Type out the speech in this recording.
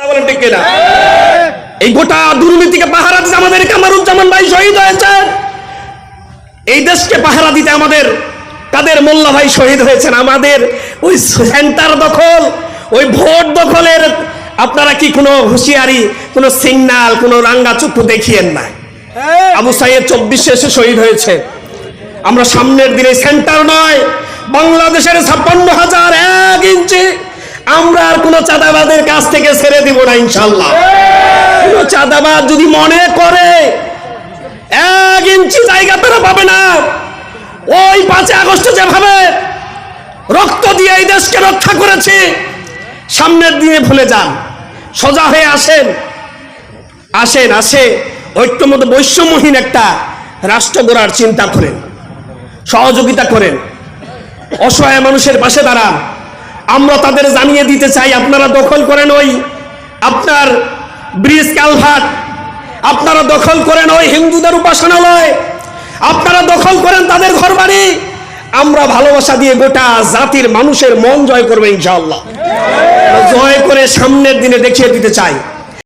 বলেন ঠিক কিনা? এই গোটা দুর্নীতিকে পাহারা দিতে আমাদের কামারুজ্জামান ভাই শহীদ হয়েছেন। এই দেশকে পাহারা দিতে আমাদের কাদের মোল্লা ভাই শহীদ হয়েছেন। আমাদের ওই সেন্টার দখল, ওই ভোট দখলের আপনারা কি কোনো হুঁশিয়ারি, কোনো সিগন্যাল, কোনো রাঙ্গা চক্ষু দেখিয়েন না? আবু সাইদ 24 এসে শহীদ হয়েছে। আমরা সামনের দিনে সেন্টার নয়, বাংলাদেশের 56,001 ইঞ্চি আমরা আর কোনো চাঁদাবাদের কাছ থেকে ছেড়ে দিব না ইনশাল্লাহ। কোনো চাঁদাবাদ যদি মনে করে 1 ইঞ্চি জায়গা তারা পাবে না। ওই 5 আগস্ট যেভাবে রক্ত দিয়ে এই দেশকে রক্ষা করেছে, সামনের দিনে ভুলে যান, সোজা হয়ে আসেন, আসেন আসে ঐক্যমত বৈষম্যহীন একটা রাষ্ট্র গড়ার চিন্তা করেন, সহযোগিতা করেন, অসহায় মানুষের পাশে দাঁড়ান। আমরা তাদের জানিয়ে দিতে চাই, আপনারা দখল করেন ওই আপনার ব্রিজ কালভার্ট, আপনারা দখল করেন ওই হিন্দুদের উপাসনালয়, আপনারা দখল করেন তাদের ঘরবাড়ি, আমরা ভালোবাসা দিয়ে গোটা জাতির মানুষের মন জয় করবো ইনশাআল্লাহ। জয় করে সামনের দিনে দেখিয়ে দিতে চাই